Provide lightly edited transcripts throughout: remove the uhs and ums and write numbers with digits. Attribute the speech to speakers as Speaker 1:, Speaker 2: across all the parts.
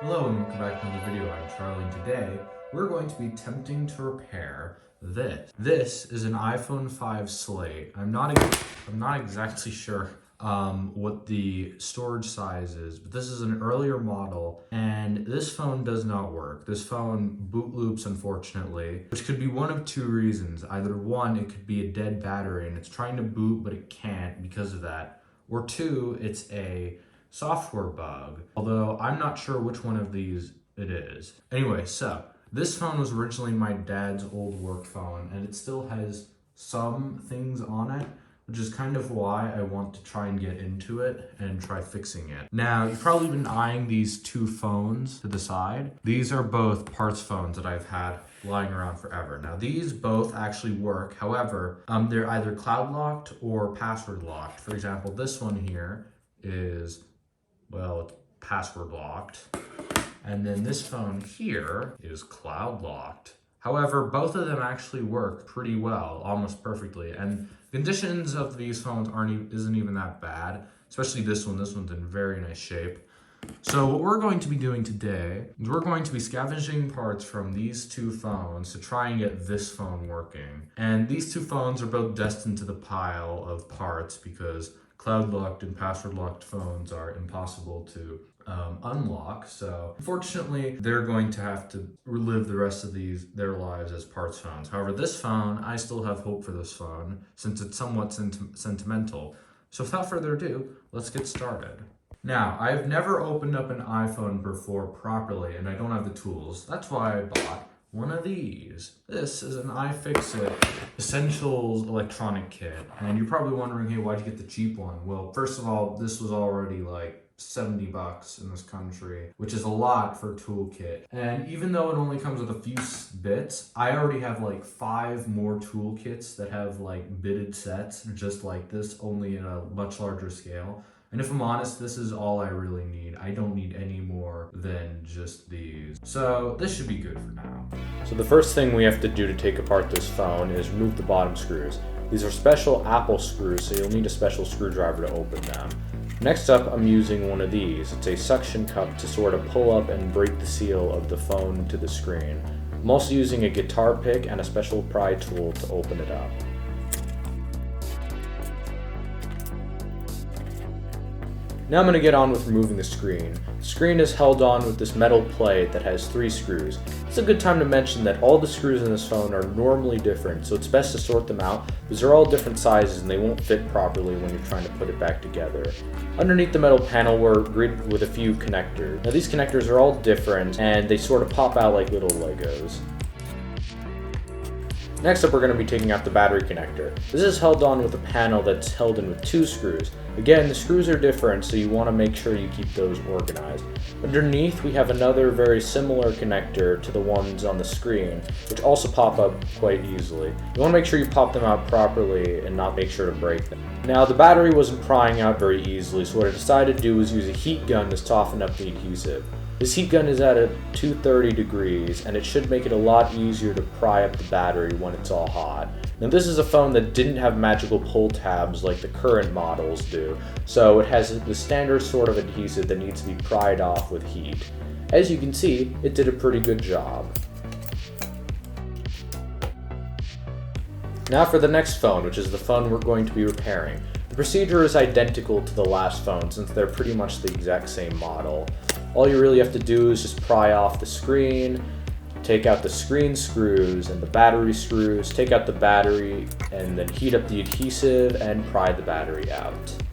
Speaker 1: Hello and welcome back to another video. I'm Charlie and today we're going to be attempting to repair this. This is an iPhone 5 Slate. I'm not exactly sure what the storage size is, but this is an earlier model and this phone does not work. This phone boot loops, unfortunately, which could be one of two reasons. Either one, it could be a dead battery and it's trying to boot but it can't because of that, or two, it's a software bug, although I'm not sure which one of these it is. Anyway, so this phone was originally my dad's old work phone and it still has some things on it, which is kind of why I want to try and get into it and try fixing it. Now, you've probably been eyeing these two phones to the side. These are both parts phones that I've had lying around forever. Now, these both actually work. However, they're either cloud locked or password locked. For example, this one here is, well, it's password locked. And then this phone here is cloud locked. However, both of them actually work pretty well, almost perfectly. And conditions of these phones isn't even that bad, especially this one. This one's in very nice shape. So what we're going to be doing today is we're going to be scavenging parts from these two phones to try and get this phone working. And these two phones are both destined to the pile of parts because cloud locked and password locked phones are impossible to unlock. So unfortunately, they're going to have to relive the rest of their lives as parts phones. However, this phone, I still have hope for this phone since it's somewhat sentimental. So without further ado, let's get started. Now, I've never opened up an iPhone before properly, and I don't have the tools. That's why I bought one of these. This is an iFixit Essentials electronic kit. And you're probably wondering, hey, why'd you get the cheap one? Well, first of all, this was already like 70 bucks in this country, which is a lot for a toolkit. And even though it only comes with a few bits, I already have like 5 more toolkits that have like bitted sets just like this, only in a much larger scale. And if I'm honest, this is all I really need. I don't need any more than just these. So this should be good for now. So the first thing we have to do to take apart this phone is remove the bottom screws. These are special Apple screws, so you'll need a special screwdriver to open them. Next up, I'm using one of these. It's a suction cup to sort of pull up and break the seal of the phone to the screen. I'm also using a guitar pick and a special pry tool to open it up. Now I'm going to get on with removing the screen. The screen is held on with this metal plate that has 3 screws. It's a good time to mention that all the screws in this phone are normally different, so it's best to sort them out because they're all different sizes and they won't fit properly when you're trying to put it back together. Underneath the metal panel we're gridded with a few connectors. Now these connectors are all different and they sort of pop out like little Legos. Next up, we're going to be taking out the battery connector. This is held on with a panel that's held in with 2 screws. Again, the screws are different, so you want to make sure you keep those organized. Underneath, we have another very similar connector to the ones on the screen, which also pop up quite easily. You want to make sure you pop them out properly and not make sure to break them. Now, the battery wasn't prying out very easily, so what I decided to do was use a heat gun to soften up the adhesive. This heat gun is at a 230 degrees and it should make it a lot easier to pry up the battery when it's all hot. Now this is a phone that didn't have magical pull tabs like the current models do, so it has the standard sort of adhesive that needs to be pried off with heat. As you can see, it did a pretty good job. Now for the next phone, which is the phone we're going to be repairing. The procedure is identical to the last phone since they're pretty much the exact same model. All you really have to do is just pry off the screen, take out the screen screws and the battery screws, take out the battery, and then heat up the adhesive and pry the battery out.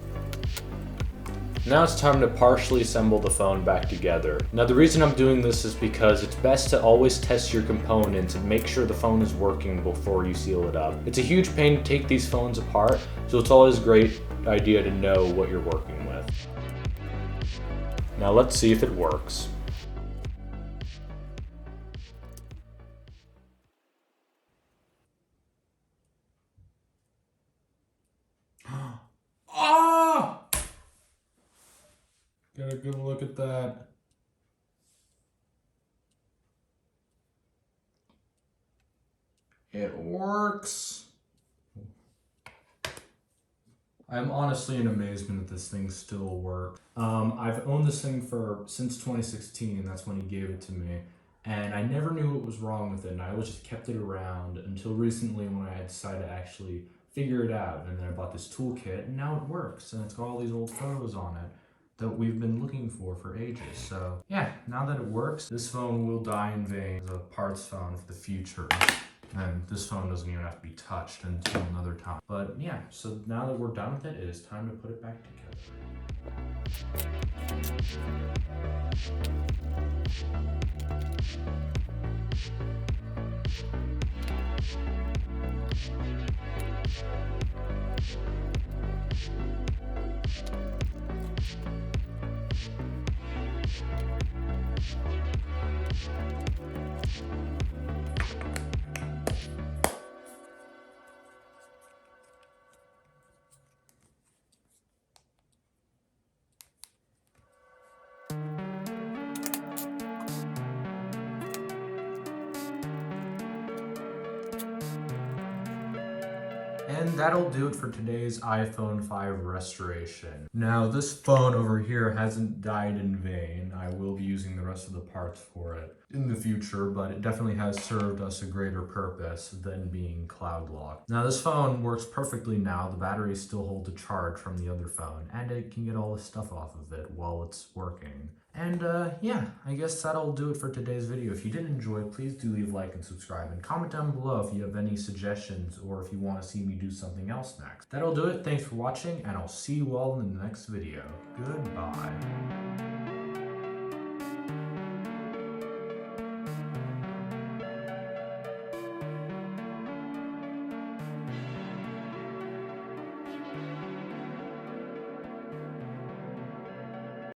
Speaker 1: Now it's time to partially assemble the phone back together. Now the reason I'm doing this is because it's best to always test your components and make sure the phone is working before you seal it up. It's a huge pain to take these phones apart, so it's always a great idea to know what you're working with. Now let's see if it works. Ah! Get a good look at that. It works. I'm honestly in amazement that this thing still works. I've owned this thing since 2016. That's when he gave it to me, and I never knew what was wrong with it. And I always just kept it around until recently when I decided to actually figure it out. And then I bought this toolkit, and now it works. And it's got all these old photos on it that we've been looking for ages. So yeah, now that it works, this phone will die in vain as a parts phone for the future. And this phone doesn't even have to be touched until another time. But yeah, so now that we're done with it, it is time to put it back And that'll do it for today's iPhone 5 restoration. Now, this phone over here hasn't died in vain. I will be using the rest of the parts for it in the future, but it definitely has served us a greater purpose than being cloud locked. Now, this phone works perfectly now. The battery still holds a charge from the other phone, and it can get all the stuff off of it while it's working. And yeah, I guess that'll do it for today's video. If you did enjoy, please do leave a like and subscribe, and comment down below if you have any suggestions or if you want to see me do something else next. That'll do it. Thanks for watching, and I'll see you all in the next video. Goodbye.